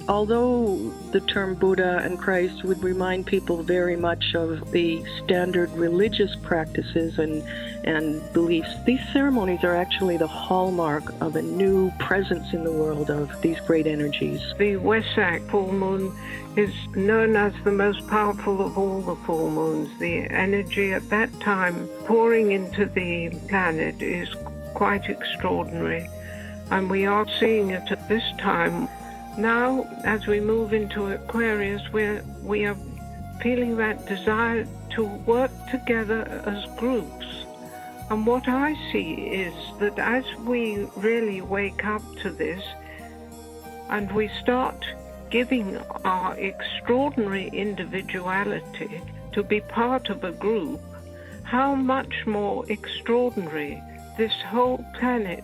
Although the term Buddha and Christ would remind people very much of the standard religious practices and beliefs, these ceremonies are actually the hallmark of a new presence in the world of these great energies. The Wesak full moon is known as the most powerful of all the full moons. The energy at that time pouring into the planet is quite extraordinary, and we are seeing it at this time. Now, as we move into Aquarius, we are feeling that desire to work together as groups. And what I see is that as we really wake up to this and we start giving our extraordinary individuality to be part of a group, how much more extraordinary this whole planet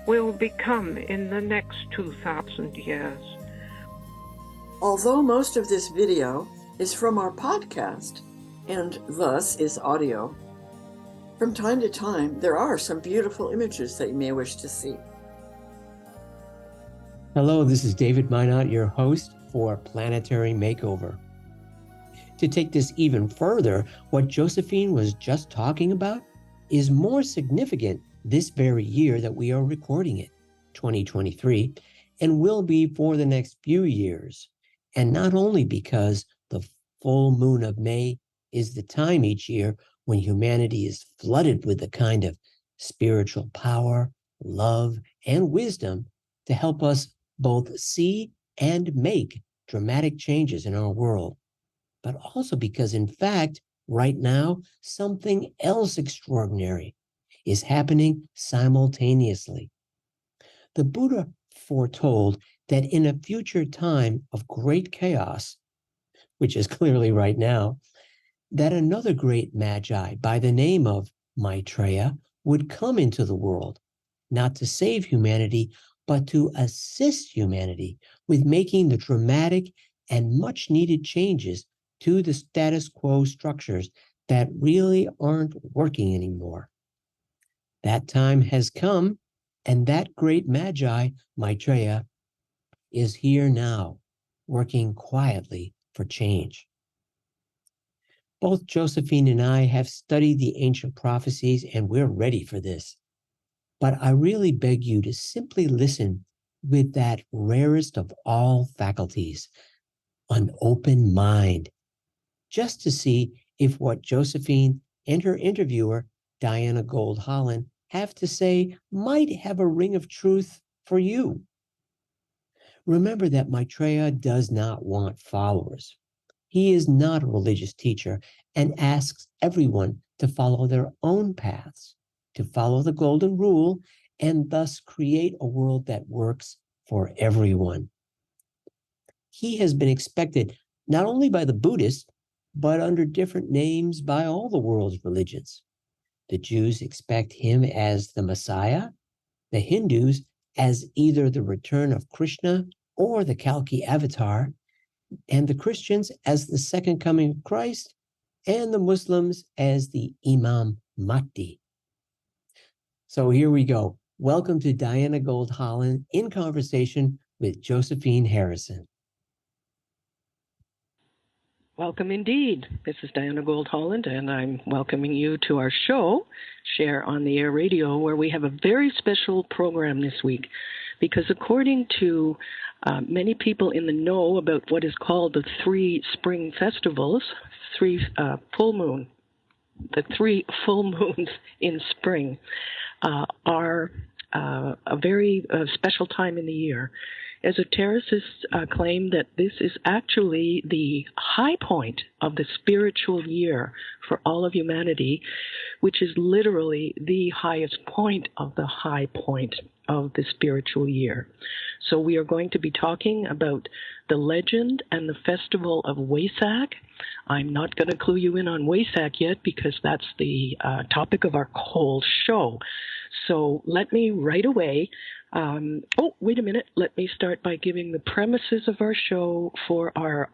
will become in the next 2,000 years. Although most of this video is from our podcast, and thus is audio, from time to time there are some beautiful images that you may wish to see. Hello, this is David Minot, your host for Planetary Makeover. To take this even further, what Josephine was just talking about is more significant this very year that we are recording it, 2023, and will be for the next few years. And not only because the full moon of May is the time each year when humanity is flooded with the kind of spiritual power, love, and wisdom to help us both see and make dramatic changes in our world, but also because, in fact, right now, something else extraordinary is happening simultaneously. The Buddha foretold that in a future time of great chaos, which is clearly right now, that another great magi by the name of Maitreya would come into the world, not to save humanity, but to assist humanity with making the dramatic and much needed changes to the status quo structures that really aren't working anymore. That time has come, and that great magi, Maitreya, is here now, working quietly for change. Both Josephine and I have studied the ancient prophecies, and we're ready for this. But I really beg you to simply listen with that rarest of all faculties, an open mind, just to see if what Josephine and her interviewer, Diana Gold Holland, have to say might have a ring of truth for you. Remember that Maitreya does not want followers. He is not a religious teacher and asks everyone to follow their own paths, to follow the golden rule, and thus create a world that works for everyone. He has been expected not only by the Buddhists, but under different names by all the world's religions. The Jews expect him as the Messiah, the Hindus as either the return of Krishna or the Kalki avatar, and the Christians as the second coming of Christ, and the Muslims as the Imam Mahdi. So here we go. Welcome to Diana Gold Holland in conversation with Josephine Harrison. Welcome indeed. This is Diana Gold Holland, and I'm welcoming you to our show, Share on the Air Radio, where we have a very special program this week. Because according to many people in the know about what is called the three spring festivals, the three full moons in spring are a very special time in the year. Esotericists claim that this is actually the high point of the spiritual year for all of humanity, which is literally the highest point of the high point of the spiritual year. So we are going to be talking about the legend and the festival of Wesak. I'm not going to clue you in on Wesak yet because that's the topic of our whole show. So let me right away wait a minute. Let me start by giving the premises of our show for our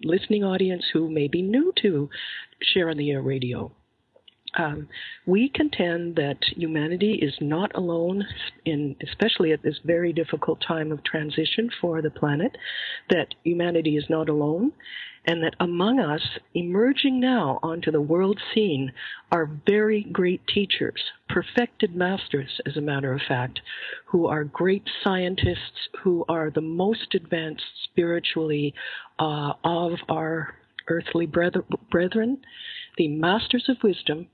listening audience who may be new to Share on the Air Radio. We contend that humanity is not alone, especially at this very difficult time of transition for the planet, that humanity is not alone, and that among us, emerging now onto the world scene, are very great teachers, perfected masters, as a matter of fact, who are great scientists, who are the most advanced spiritually of our earthly brethren, the masters of wisdom,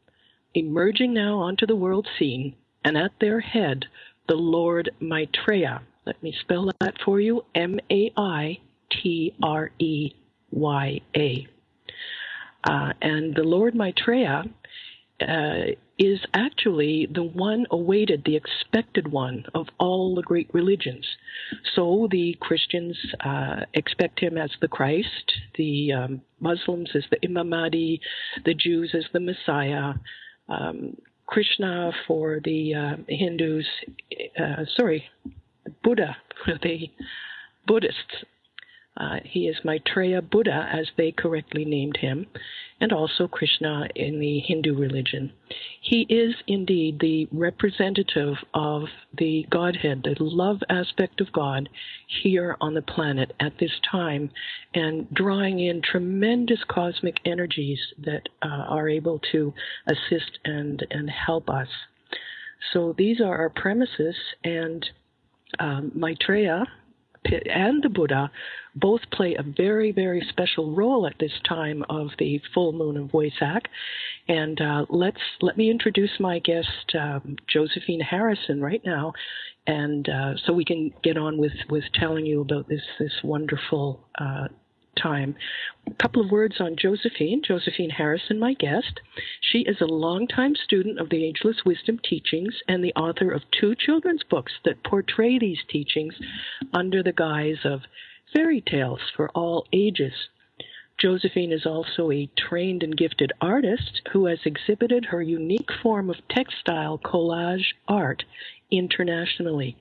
emerging now onto the world scene, and at their head, the Lord Maitreya. Let me spell that for you, Maitreya. And the Lord Maitreya is actually the one awaited, the expected one of all the great religions. So the Christians expect him as the Christ, the Muslims as the Imam Mahdi, the Jews as the Messiah, Krishna for the Hindus, Buddha for the Buddhists. He is Maitreya Buddha, as they correctly named him, and also Krishna in the Hindu religion. He is indeed the representative of the Godhead, the love aspect of God here on the planet at this time, and drawing in tremendous cosmic energies that are able to assist and help us. So these are our premises, and Maitreya and the Buddha both play a very, very special role at this time of the full moon of Wesak. And let me introduce my guest, Josephine Harrison, right now, and so we can get on with telling you about this wonderful time. A couple of words on Josephine Harrison, my guest. She is a longtime student of the Ageless Wisdom teachings and the author of 2 children's books that portray these teachings under the guise of fairy tales for all ages. Josephine is also a trained and gifted artist who has exhibited her unique form of textile collage art internationally.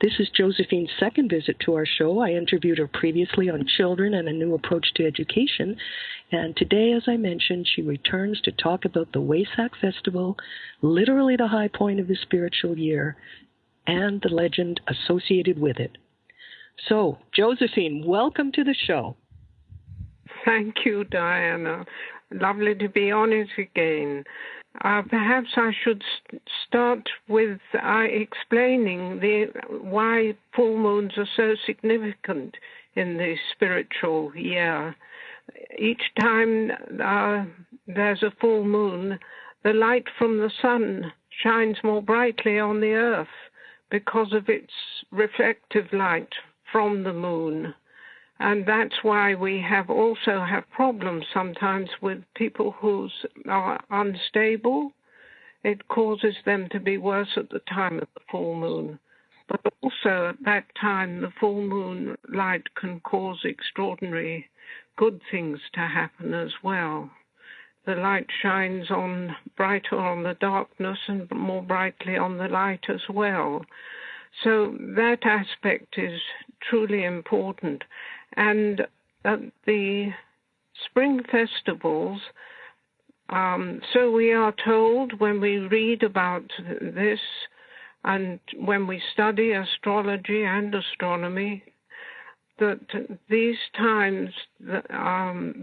This is Josephine's second visit to our show. I interviewed her previously on children and a new approach to education. And today, as I mentioned, she returns to talk about the Wesak Festival, literally the high point of the spiritual year, and the legend associated with it. So, Josephine, welcome to the show. Thank you, Diana. Lovely to be on it again. Perhaps I should start with explaining why full moons are so significant in the spiritual year. Each time there's a full moon, the light from the sun shines more brightly on the earth because of its reflective light from the moon. And that's why we also have problems sometimes with people who are unstable. It causes them to be worse at the time of the full moon. But also at that time, the full moon light can cause extraordinary good things to happen as well. The light shines brighter on the darkness and more brightly on the light as well. So that aspect is truly important. And the spring festivals, so we are told when we read about this and when we study astrology and astronomy, that these times,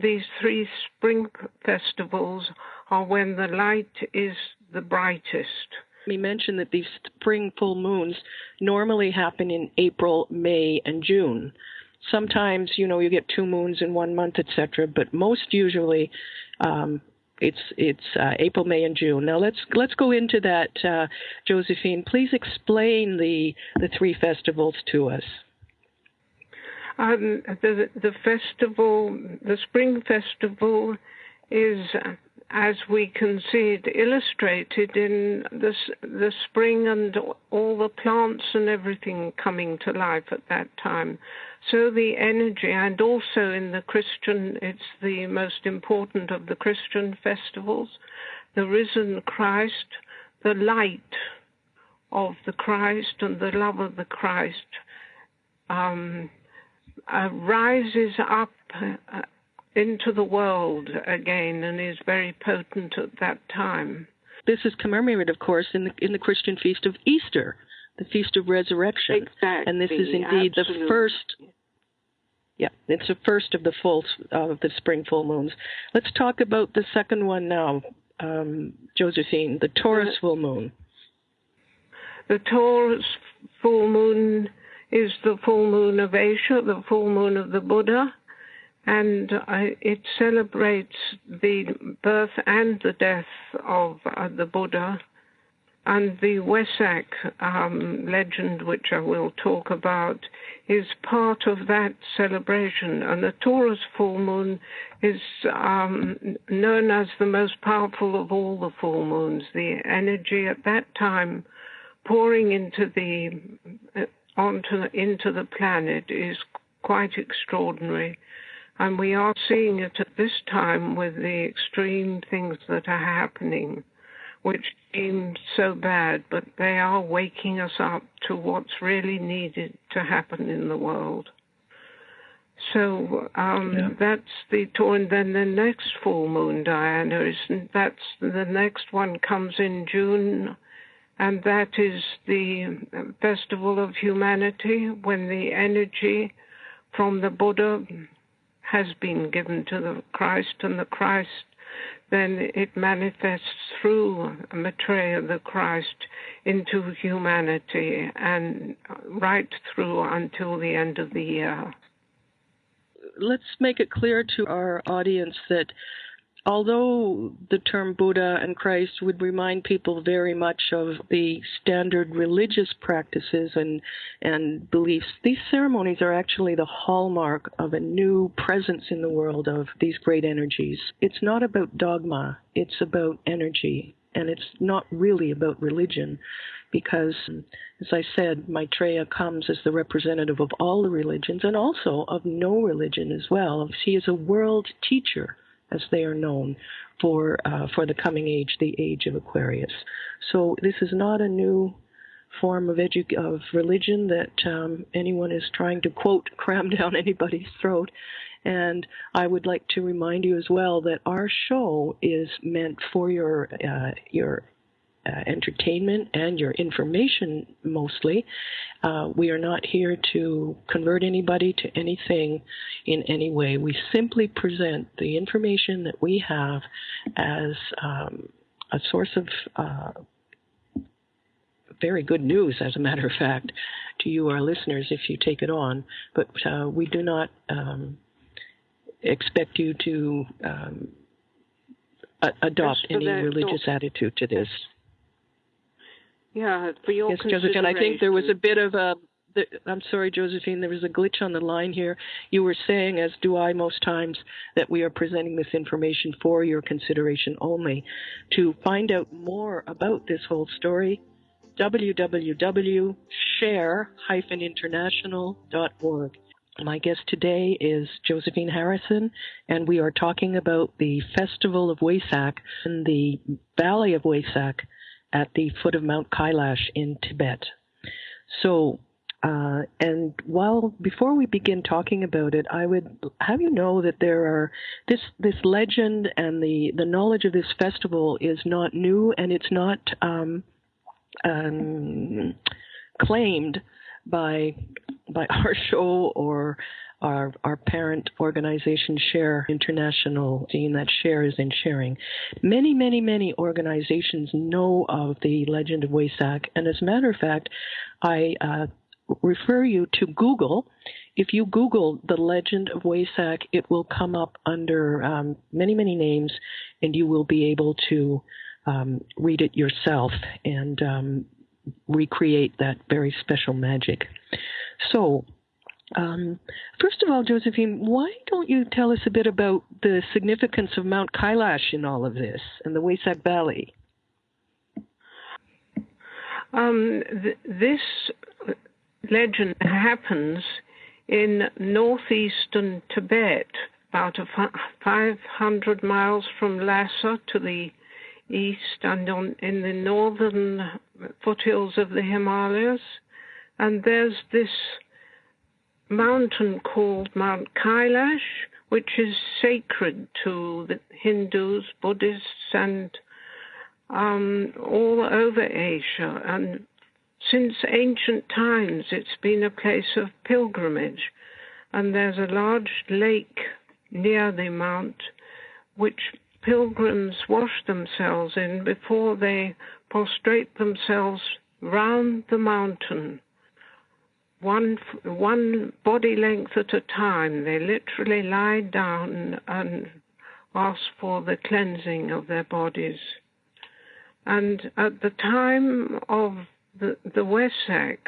these 3 spring festivals are when the light is the brightest. We mentioned that these spring full moons normally happen in April, May, and June. Sometimes, you get 2 moons in 1 month, etc., but most usually it's April, May, and June. Now let's go into that, Josephine. Please explain the 3 festivals to us. The festival, the spring festival, is, as we can see it illustrated in the spring and all the plants and everything coming to life at that time. So the energy, and also in the Christian, it's the most important of the Christian festivals, the risen Christ, the light of the Christ and the love of the Christ rises up into the world again and is very potent at that time. This is commemorated, of course, in the Christian feast of Easter, the Feast of Resurrection. Exactly. And this is indeed the first. Yeah, it's the first of the spring full moons. Let's talk about the second one now, Josephine, the Taurus full moon. The Taurus full moon is the full moon of Asia, the full moon of the Buddha, and it celebrates the birth and the death of the Buddha. And the Wesak legend, which I will talk about, is part of that celebration. And the Taurus full moon is known as the most powerful of all the full moons. The energy at that time pouring into the planet is quite extraordinary. And we are seeing it at this time with the extreme things that are happening, which seem so bad, but they are waking us up to what's really needed to happen in the world. So that's the Taurus. And then the next full moon, Diana, that's the next one comes in June, and that is the Festival of Humanity, when the energy from the Buddha has been given to the Christ, and the Christ, then it manifests through Maitreya, the Christ, into humanity, and right through until the end of the year. Let's make it clear to our audience that although the term Buddha and Christ would remind people very much of the standard religious practices and beliefs, these ceremonies are actually the hallmark of a new presence in the world of these great energies. It's not about dogma, it's about energy, and it's not really about religion, because, as I said, Maitreya comes as the representative of all the religions and also of no religion as well. He is a world teacher, as they are known, for the coming age, the age of Aquarius. So this is not a new form of religion that anyone is trying to, quote, cram down anybody's throat. And I would like to remind you as well that our show is meant for your entertainment and your information mostly. We are not here to convert anybody to anything in any way. We simply present the information that we have as a source of very good news, as a matter of fact, to you, our listeners, if you take it on. But we do not expect you to adopt any religious attitude to this. Yeah, for your consideration. Yes, Josephine, I think there was a bit of I'm sorry, Josephine, there was a glitch on the line here. You were saying, as do I most times, that we are presenting this information for your consideration only. To find out more about this whole story, www.share-international.org. My guest today is Josephine Harrison, and we are talking about the Festival of Wesak in the Valley of Wesak at the foot of Mount Kailash in Tibet. So, and before we begin talking about it, I would have you know that there are this legend and the knowledge of this festival is not new, and it's not claimed by our show or our parent organization, Share International, seeing that Share is in sharing. Many organizations know of the legend of Wesak, and as a matter of fact, I refer you to Google. If you Google the legend of Wesak, it will come up under many names, and you will be able to read it yourself and recreate that very special magic. So, first of all, Josephine, why don't you tell us a bit about the significance of Mount Kailash in all of this and the Wesak Valley? This legend happens in northeastern Tibet, about 500 miles from Lhasa to the east, and in the northern foothills of the Himalayas. And there's this mountain called Mount Kailash, which is sacred to the Hindus, Buddhists, and all over Asia. And since ancient times, it's been a place of pilgrimage. And there's a large lake near the mount which pilgrims wash themselves in before they prostrate themselves round the mountain. One body length at a time, they literally lie down and ask for the cleansing of their bodies. And at the time of the Wesak,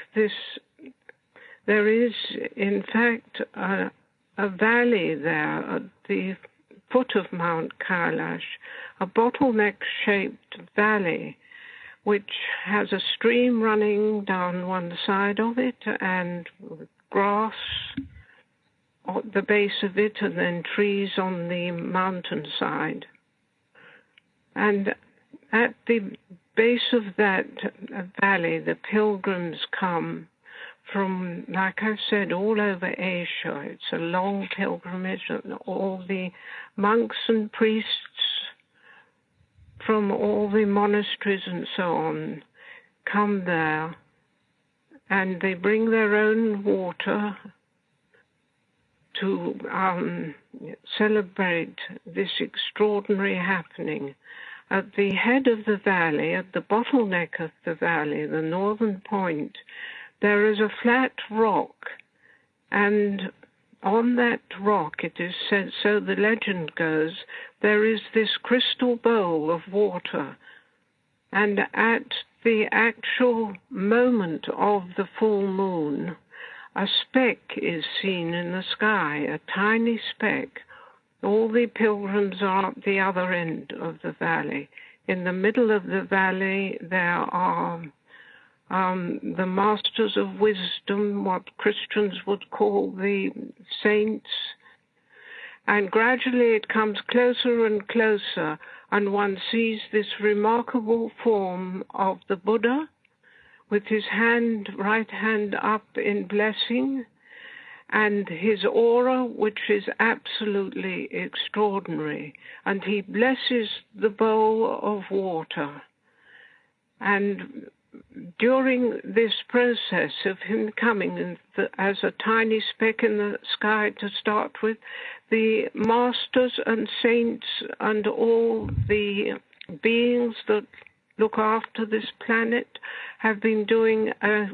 there is, in fact, a valley there at the foot of Mount Kailash, a bottleneck-shaped valley, which has a stream running down one side of it and grass at the base of it, and then trees on the mountainside. And at the base of that valley, the pilgrims come from, like I said, all over Asia. It's a long pilgrimage, and all the monks and priests from all the monasteries and so on come there, and they bring their own water to celebrate this extraordinary happening. At the head of the valley, at the bottleneck of the valley, the northern point, there is a flat rock, and on that rock, it is said, so the legend goes, there is this crystal bowl of water, and at the actual moment of the full moon, a speck is seen in the sky, a tiny speck. All the pilgrims are at the other end of the valley. In the middle of the valley, there are the masters of wisdom, what Christians would call the saints. And gradually it comes closer and closer, and one sees this remarkable form of the Buddha with his right hand up in blessing, and his aura, which is absolutely extraordinary. And he blesses the bowl of water. And during this process of him coming as a tiny speck in the sky to start with, the masters and saints and all the beings that look after this planet have been doing a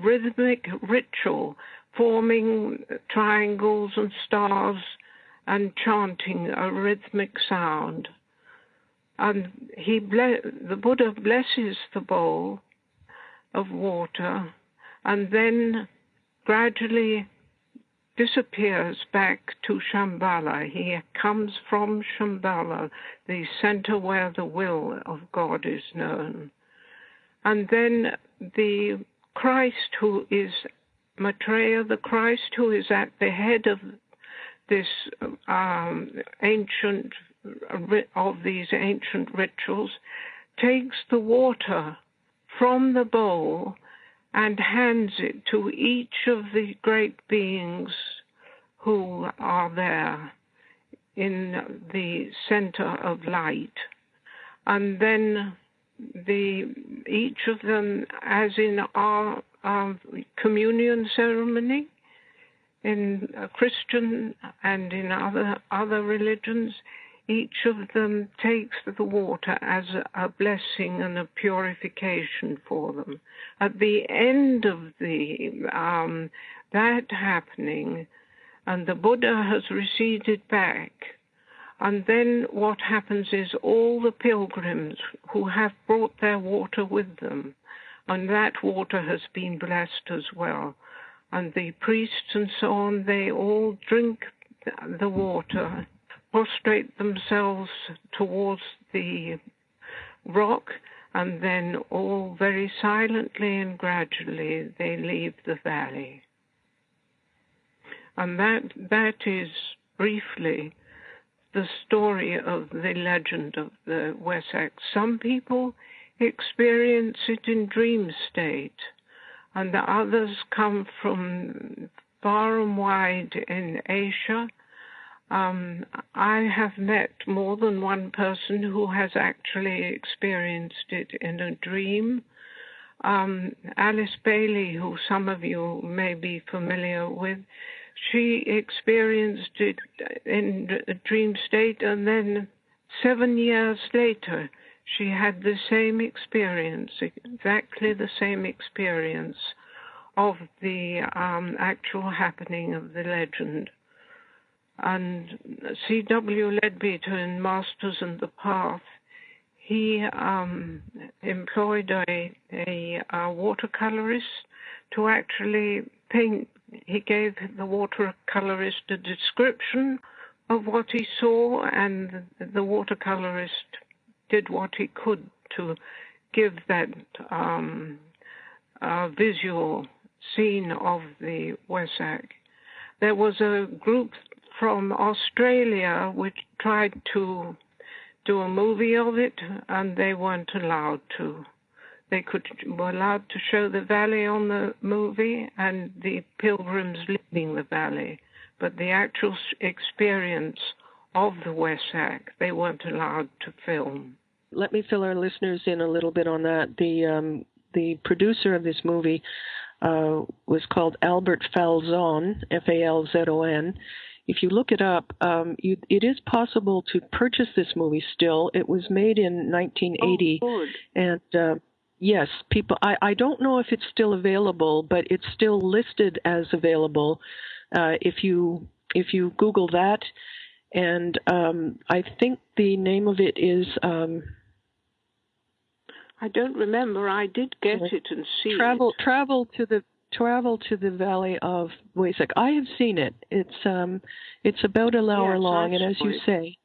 rhythmic ritual, forming triangles and stars and chanting a rhythmic sound. And the Buddha blesses the bowl of water and then gradually disappears back to Shambhala. He comes from Shambhala, the center where the will of God is known. And then the Christ who is Maitreya, the Christ who is at the head of this these ancient rituals, takes the water from the bowl and hands it to each of the great beings who are there in the center of light. And then each of them, as in our communion ceremony, in Christian and in other religions, each of them takes the water as a blessing and a purification for them. At the end of that happening, and the Buddha has receded back, and then what happens is all the pilgrims who have brought their water with them, and that water has been blessed as well, and the priests and so on, they all drink the water, prostrate themselves towards the rock, and then all very silently and gradually they leave the valley. And that is briefly the story of the legend of the Wesak. Some people experience it in dream state, and the others come from far and wide in Asia, I have met more than one person who has actually experienced it in a dream. Alice Bailey, who some of you may be familiar with, she experienced it in a dream state, and then 7 years later, she had the same experience, exactly the same experience of the actual happening of the legend. And C.W. Leadbeater in Masters and the Path, he employed a watercolorist to actually paint. He gave the watercolorist a description of what he saw, and the watercolorist did what he could to give that visual scene of the Wesak. There was a group from Australia which tried to do a movie of it, and they weren't allowed to. They were allowed to show the valley on the movie and the pilgrims leaving the valley, but the actual experience of the Wesak, they weren't allowed to film. Let me fill our listeners in a little bit on that. The producer of this movie was called Albert Falzon, Falzon. If you look it up, it is possible to purchase this movie still. It was made in 1980. Oh, good. And yes, people. I don't know if it's still available, but it's still listed as available. If you Google that, and I think the name of it is. I don't remember. I did get it and see Travel it. Travel to the Valley of Wesak. I have seen it. It's about an hour long, and as you say,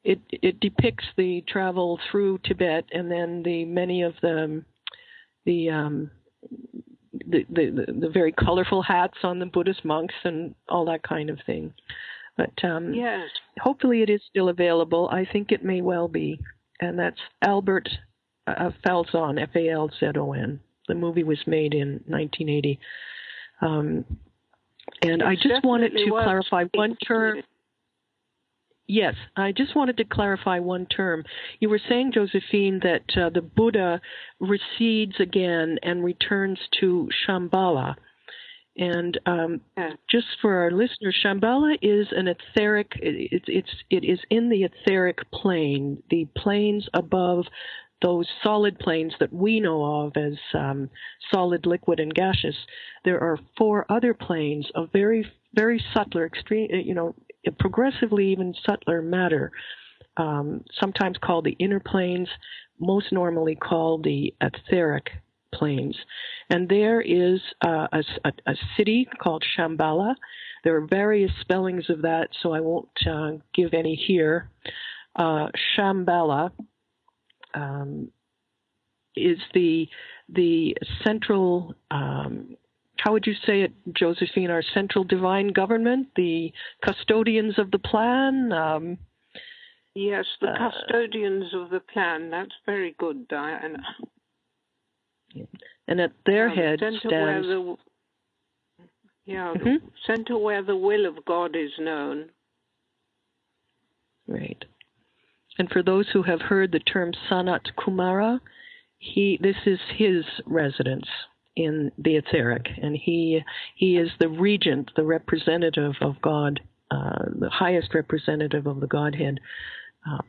it depicts the travel through Tibet, and then the many of the very colorful hats on the Buddhist monks and all that kind of thing. But yes, hopefully it is still available. I think it may well be, and that's Albert Falzon, Falzon. The movie was made in 1980. And I just wanted to clarify one term. Yes, I just wanted to clarify one term. You were saying, Josephine, that the Buddha recedes again and returns to Shambhala. And just for our listeners, Shambhala is an etheric. It is in the etheric plane, the planes above those solid planes that we know of as solid, liquid, and gaseous. There are 4 other planes of very, very subtler, extreme, progressively even subtler matter, sometimes called the inner planes, most normally called the etheric planes. And there is a city called Shambhala. There are various spellings of that, so I won't give any here. Shambhala is the central, how would you say it, Josephine, our central divine government, the custodians of the plan? Yes, the custodians of the plan. That's very good, Diana. And at their head stands... the center where the will of God is known. Right. And for those who have heard the term Sanat Kumara, this is his residence in the etheric, and he is the regent, the representative of God, the highest representative of the Godhead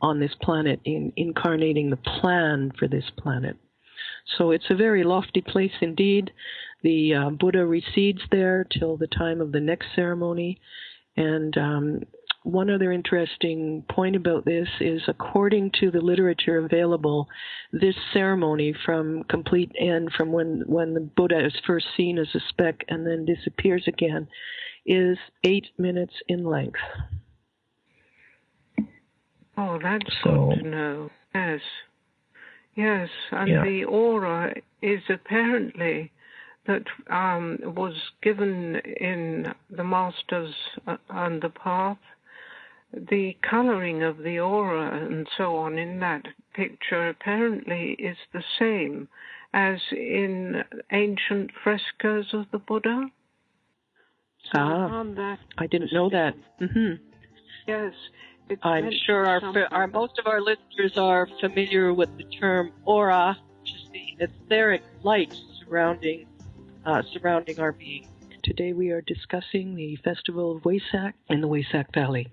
on this planet, incarnating the plan for this planet. So it's a very lofty place indeed. The Buddha resides there till the time of the next ceremony, and one other interesting point about this is, according to the literature available, this ceremony from complete end, from when the Buddha is first seen as a speck and then disappears again, is 8 minutes in length. Oh, that's good to know. Yes. Yes, and the aura is apparently that was given in the Masters and the Path. The coloring of the aura and so on in that picture apparently is the same as in ancient frescoes of the Buddha. So I didn't know that. Mm-hmm. Yes. I'm sure most of our listeners are familiar with the term aura, which is the etheric light surrounding our being. Today we are discussing the Festival of Wesak in the Wesak Valley.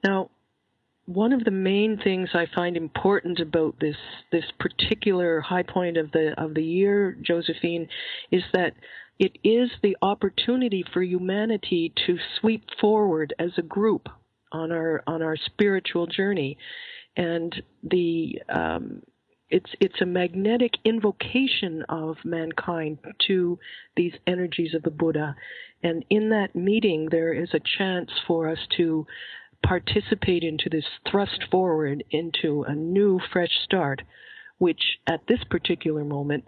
Now, one of the main things I find important about this particular high point of the year, Josephine, is that it is the opportunity for humanity to sweep forward as a group on our spiritual journey, and it's a magnetic invocation of mankind to these energies of the Buddha, and in that meeting there is a chance for us to participate into this thrust forward into a new fresh start, which at this particular moment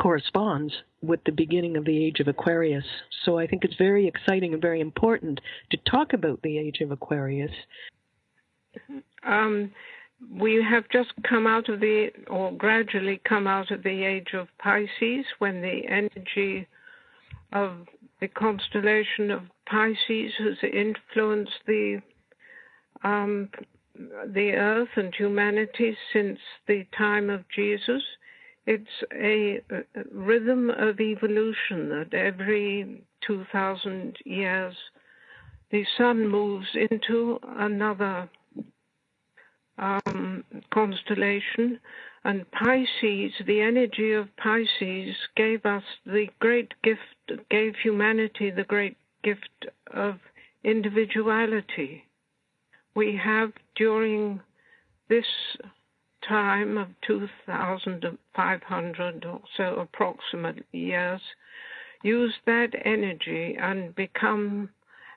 corresponds with the beginning of the age of Aquarius. So I think it's very exciting and very important to talk about the age of Aquarius. We have just gradually come out of the age of Pisces, when the energy of the constellation of Pisces has influenced the earth and humanity since the time of Jesus. It's a rhythm of evolution that every 2,000 years the sun moves into another constellation, and Pisces, the energy of Pisces, gave humanity the great gift of individuality. We have, during this time of 2,500 or so approximate years, used that energy and become,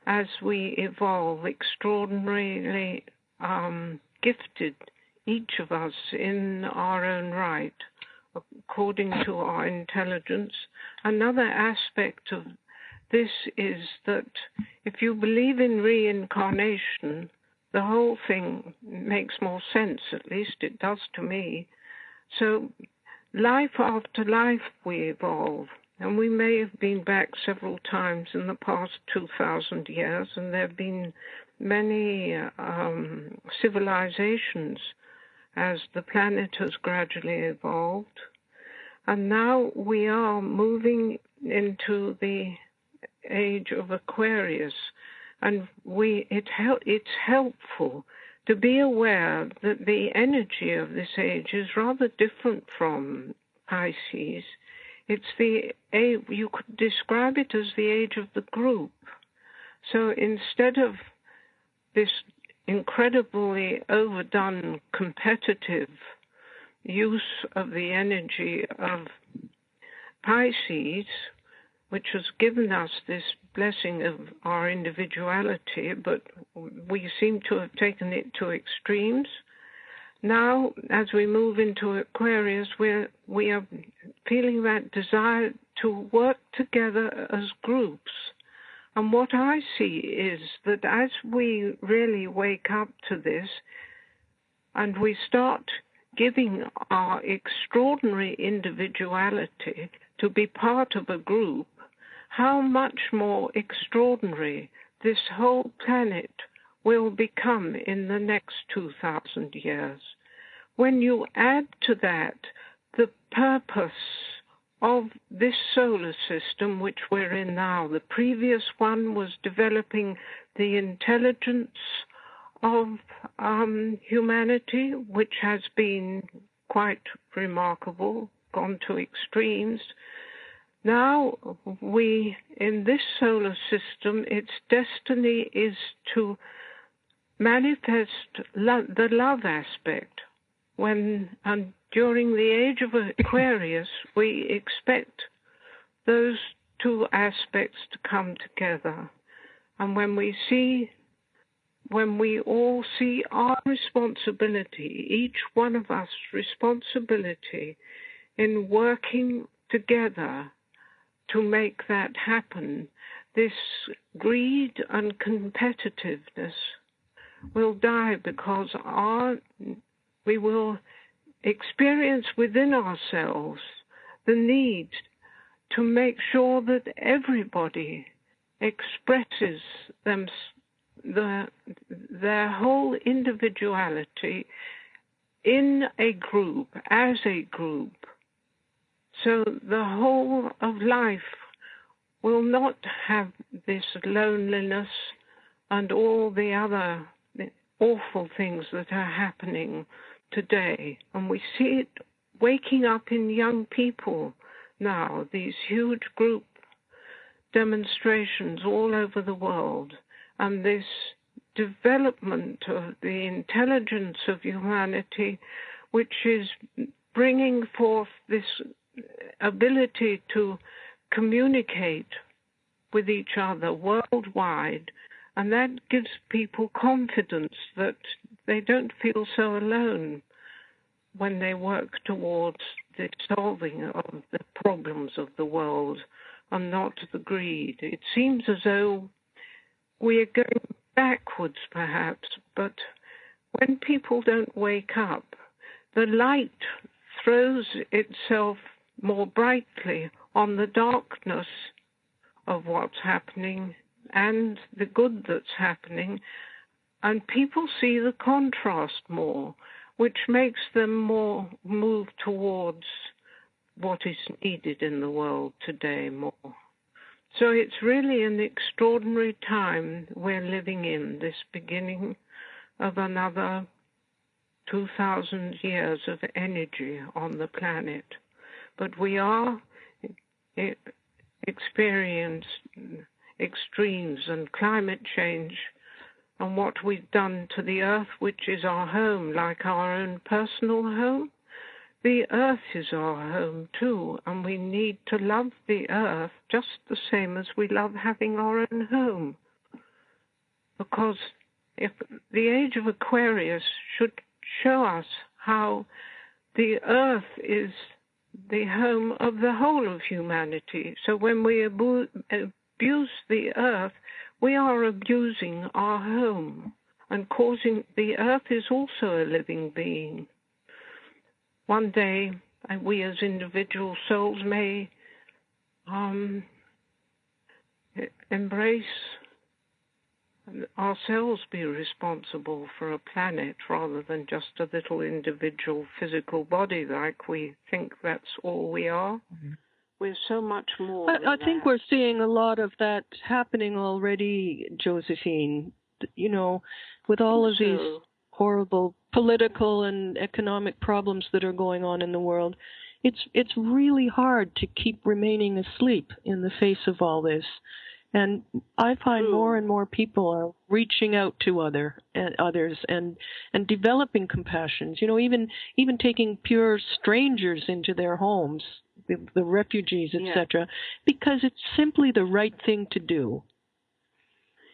as we evolve, extraordinarily gifted, each of us in our own right, according to our intelligence. Another aspect of this is that if you believe in reincarnation, the whole thing makes more sense, at least it does to me. So life after life we evolve, and we may have been back several times in the past 2,000 years, and there have been many civilizations as the planet has gradually evolved. And now we are moving into the age of Aquarius, and it's helpful to be aware that the energy of this age is rather different from Pisces. You could describe it as the age of the group. So instead of this incredibly overdone competitive use of the energy of Pisces, which has given us this blessing of our individuality, but we seem to have taken it to extremes. Now, as we move into Aquarius, we are feeling that desire to work together as groups. And what I see is that as we really wake up to this and we start giving our extraordinary individuality to be part of a group, how much more extraordinary this whole planet will become in the next 2,000 years. When you add to that the purpose of this solar system which we're in now, the previous one was developing the intelligence of humanity, which has been quite remarkable, gone to extremes. Now in this solar system, its destiny is to manifest the love aspect. During the age of Aquarius, we expect those two aspects to come together. And when we all see our responsibility, each one of us responsibility in working together to make that happen, this greed and competitiveness will die, because we will experience within ourselves the need to make sure that everybody expresses their whole individuality in a group, as a group. So the whole of life will not have this loneliness and all the other awful things that are happening today. And we see it waking up in young people now, these huge group demonstrations all over the world, and this development of the intelligence of humanity, which is bringing forth this ability to communicate with each other worldwide, and that gives people confidence that they don't feel so alone when they work towards the solving of the problems of the world and not the greed. It seems as though we are going backwards, perhaps, but when people don't wake up, the light throws itself more brightly on the darkness of what's happening and the good that's happening, and people see the contrast more, which makes them more move towards what is needed in the world today more. So it's really an extraordinary time we're living in, this beginning of another 2,000 years of energy on the planet. But we are experiencing extremes and climate change and what we've done to the earth, which is our home, like our own personal home. The earth is our home too, and we need to love the earth just the same as we love having our own home. Because if the age of Aquarius should show us how the earth is the home of the whole of humanity. So when we abuse the earth, we are abusing our home and causing the earth is also a living being. One day, we as individual souls may embrace ourselves, be responsible for a planet rather than just a little individual physical body like we think that's all we are. Mm-hmm. We're so much more. I think we're seeing a lot of that happening already, Josephine. You know, with all of these horrible political and economic problems that are going on in the world, it's really hard to keep remaining asleep in the face of all this. And I find more and more people are reaching out to others and developing compassion. You know, even taking pure strangers into their homes, the refugees, etc., because it's simply the right thing to do.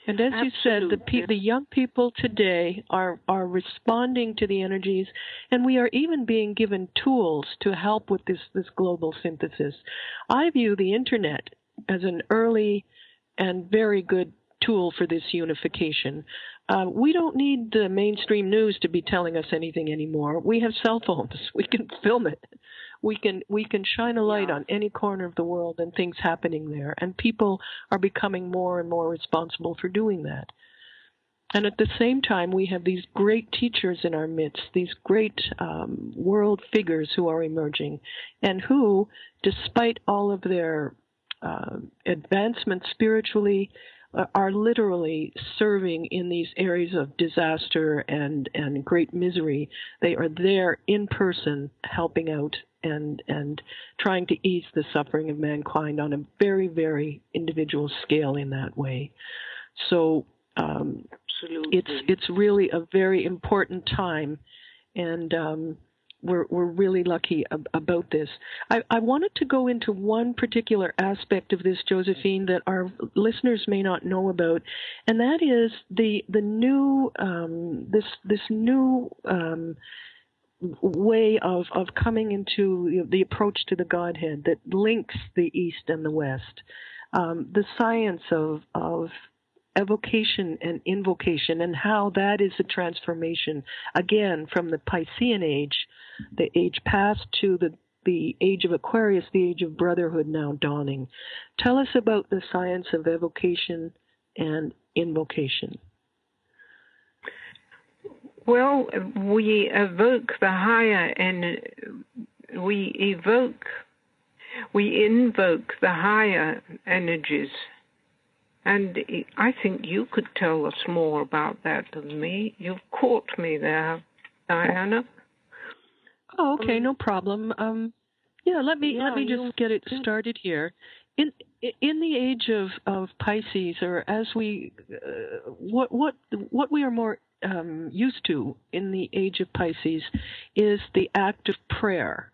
And as you said, the young people today are responding to the energies, and we are even being given tools to help with this global synthesis. I view the internet as an early and very good tool for this unification. We don't need the mainstream news to be telling us anything anymore. We have cell phones. We can film it. We can shine a light on any corner of the world and things happening there. And people are becoming more and more responsible for doing that. And at the same time, we have these great teachers in our midst, these great world figures who are emerging, and who, despite all of their advancement spiritually, are literally serving in these areas of disaster and great misery. They are there in person helping out and trying to ease the suffering of mankind on a very, very individual scale in that way. So it's really a very important time, and we're really lucky about this. I wanted to go into one particular aspect of this, Josephine, that our listeners may not know about, and that is the new this new way of coming into the approach to the Godhead that links the East and the West. The science of evocation and invocation, and how that is a transformation, again, from the Piscean age, the age past, to the age of Aquarius, the age of brotherhood now dawning. Tell us about the science of evocation and invocation. Well, we evoke the higher we invoke the higher energies. And I think you could tell us more about that than me. You've caught me there, Diana. Oh, okay, no problem. Let me just get it started here. In the age of Pisces, or as we what we are more used to in the age of Pisces is the act of prayer.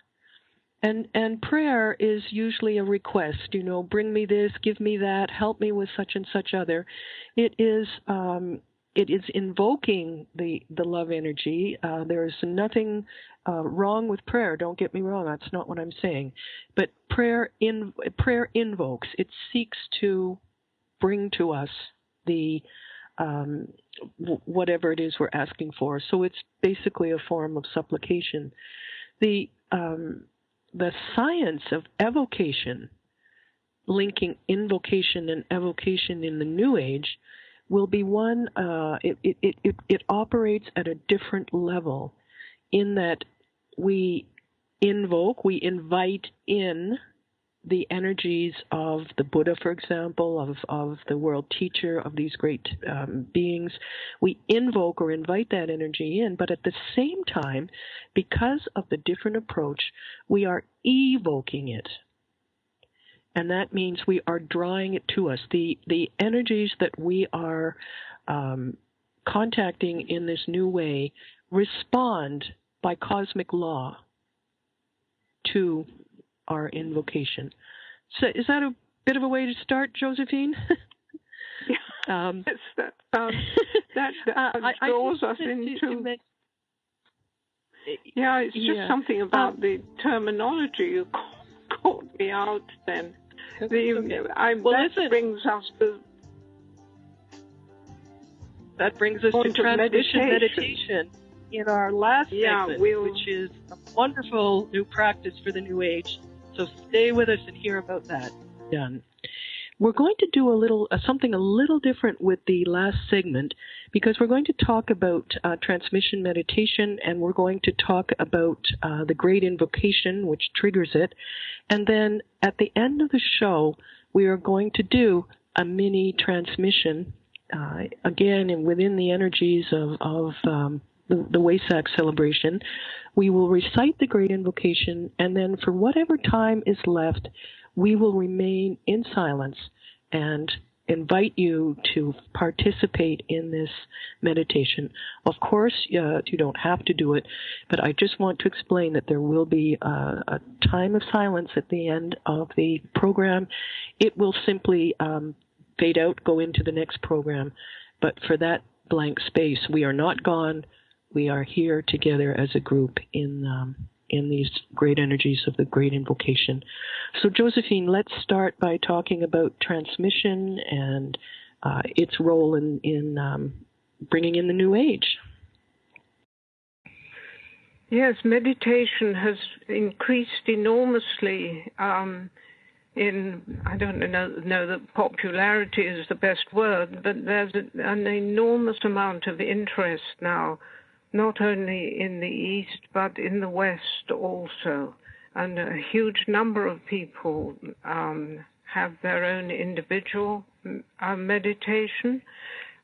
And prayer is usually a request, bring me this, give me that, help me with such and such other. It is invoking the love energy. There's nothing wrong with prayer. Don't get me wrong. That's not what I'm saying. But prayer invokes. It seeks to bring to us the whatever it is we're asking for. So it's basically a form of supplication. The science of evocation, linking invocation and evocation in the New Age, will be one. It operates at a different level, in that we invite in the energies of the Buddha, for example, of the world teacher, of these great beings. We invoke or invite that energy in, but at the same time, because of the different approach, we are evoking it. And that means we are drawing it to us. The energies that we are contacting in this new way respond by cosmic law to our invocation. So is that a bit of a way to start, Josephine? That draws us into... it's just something about the terminology. You caught me out then. That brings us to transmission meditation in our last segment, which is a wonderful new practice for the New Age. So stay with us and hear about that. Done. We're going to do something a little different with the last segment, because we're going to talk about transmission meditation, and we're going to talk about the great invocation, which triggers it. And then at the end of the show, we are going to do a mini transmission, again, and within the energies of the Wesak celebration. We will recite the great invocation, and then for whatever time is left, we will remain in silence and invite you to participate in this meditation. Of course, you don't have to do it, but I just want to explain that there will be a time of silence at the end of the program. It will simply fade out, go into the next program, but for that blank space, we are not gone. We are here together as a group in these great energies of the great invocation. So, Josephine, let's start by talking about transmission and its role in bringing in the New Age. Yes, meditation has increased enormously I don't know that popularity is the best word, but there's an enormous amount of interest now, not only in the East, but in the West also. And a huge number of people have their own individual meditation.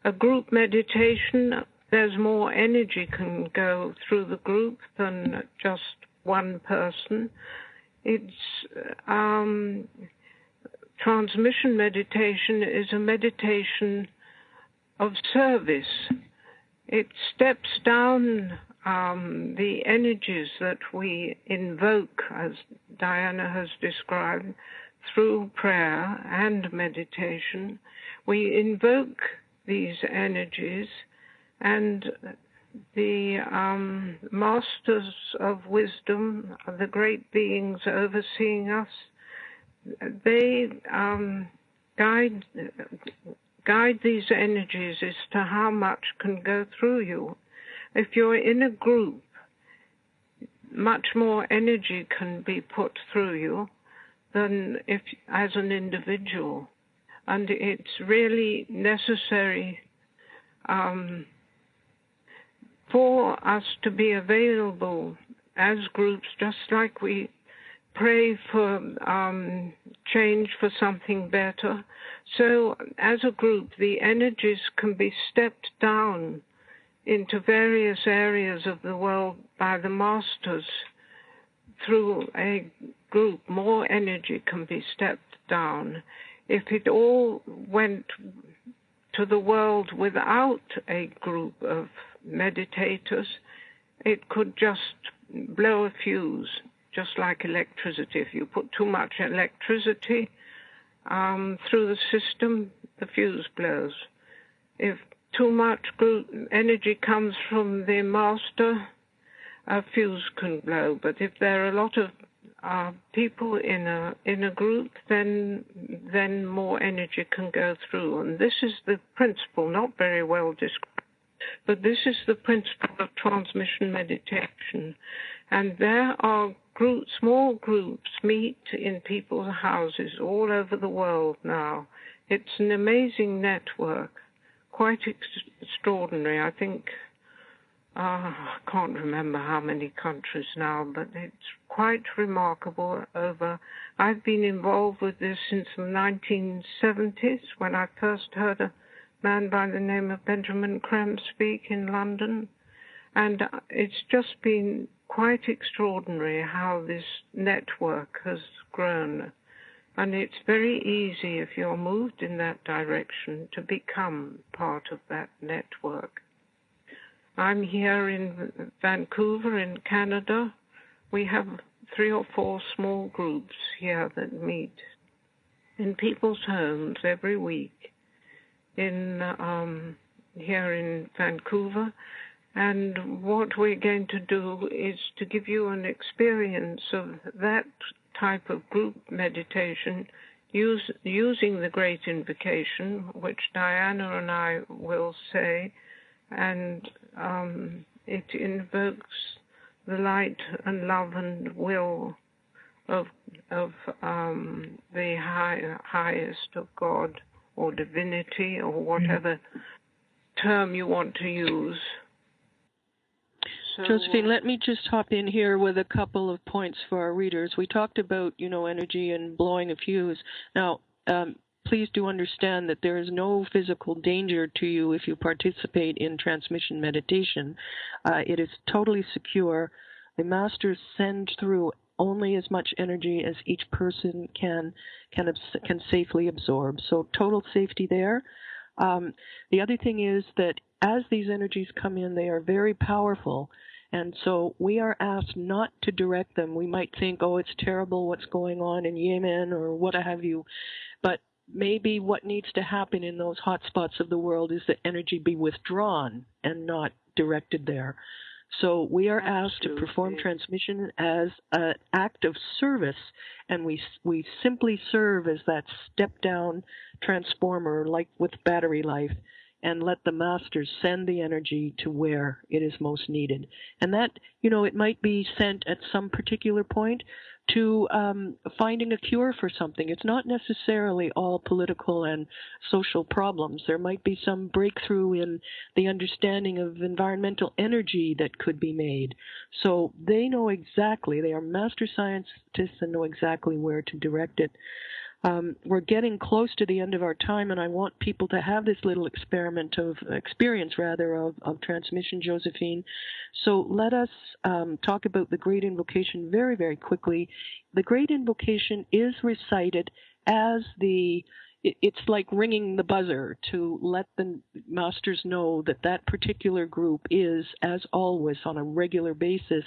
A group meditation, there's more energy can go through the group than just one person. It's transmission meditation is a meditation of service. It steps down the energies that we invoke, as Diana has described, through prayer and meditation. We invoke these energies, and the masters of wisdom, the great beings overseeing us, they guide these energies as to how much can go through you. If you're in a group, much more energy can be put through you than if as an individual. And it's really necessary for us to be available as groups, just like we pray for change, for something better. So as a group, the energies can be stepped down into various areas of the world by the masters. Through a group, more energy can be stepped down. If it all went to the world without a group of meditators, it could just blow a fuse, just like electricity. If you put too much electricity through the system, the fuse blows. If too much group energy comes from the master, a fuse can blow. But if there are a lot of people in a group, then more energy can go through. And this is the principle, not very well described, but this is the principle of transmission meditation. And there are small groups meet in people's houses all over the world now. It's an amazing network, quite extraordinary. I think, I can't remember how many countries now, but it's quite remarkable. I've been involved with this since the 1970s, when I first heard a man by the name of Benjamin Creme speak in London. And it's just been quite extraordinary how this network has grown. And it's very easy, if you're moved in that direction, to become part of that network. I'm here in Vancouver in Canada. We have 3 or 4 small groups here that meet in people's homes every week here in Vancouver. And what we're going to do is to give you an experience of that type of group meditation using the Great Invocation, which Diana and I will say, and it invokes the light and love and will of the highest of God or divinity or whatever term you want to use. So, Josephine, let me just hop in here with a couple of points for our readers. We talked about, energy and blowing a fuse. Now, please do understand that there is no physical danger to you if you participate in transmission meditation. It is totally secure. The masters send through only as much energy as each person can safely absorb. So total safety there. The other thing is that as these energies come in, they are very powerful. And so we are asked not to direct them. We might think, oh, it's terrible what's going on in Yemen or what have you. But maybe what needs to happen in those hot spots of the world is that energy be withdrawn and not directed there. So we are asked to perform transmission as an act of service, and we simply serve as that step-down transformer, like with battery life, and let the masters send the energy to where it is most needed. And that, it might be sent at some particular point to finding a cure for something. It's not necessarily all political and social problems. There might be some breakthrough in the understanding of environmental energy that could be made. So they know exactly, they are master scientists and know exactly where to direct it. We're getting close to the end of our time, and I want people to have this little experience of transmission, Josephine. So let us talk about the Great Invocation very, very quickly. The Great Invocation is recited as it's like ringing the buzzer to let the masters know that that particular group is, as always, on a regular basis,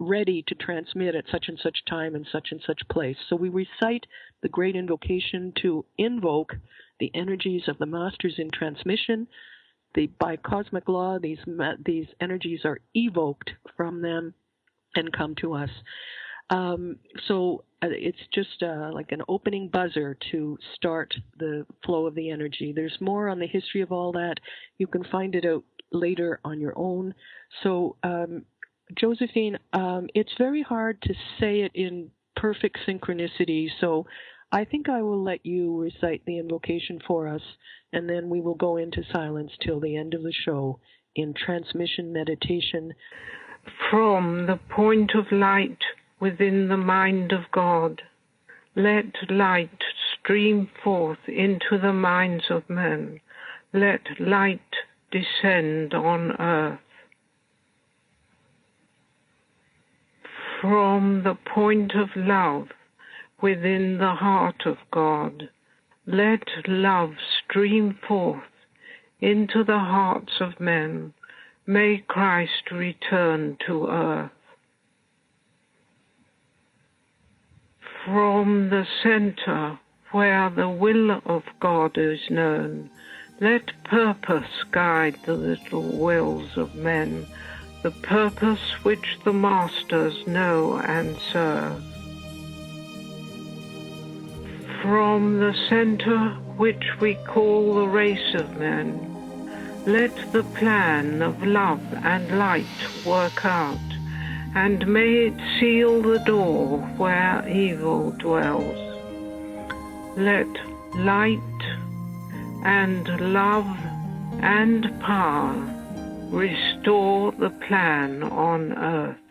ready to transmit at such and such time and such place. So we recite the Great Invocation to invoke the energies of the masters in transmission. By cosmic law, these energies are evoked from them and come to us. So it's just like an opening buzzer to start the flow of the energy. There's more on the history of all that. You can find it out later on your own. So Josephine, it's very hard to say it in perfect synchronicity, so I think I will let you recite the invocation for us, and then we will go into silence till the end of the show, in transmission meditation. From the point of light within the mind of God, let light stream forth into the minds of men. Let light descend on earth. From the point of love within the heart of God, let love stream forth into the hearts of men. May Christ return to earth. From the center where the will of God is known, let purpose guide the little wills of men, the purpose which the masters know and serve. From the center which we call the race of men, let the plan of love and light work out, and may it seal the door where evil dwells. Let light and love and power restore the plan on earth.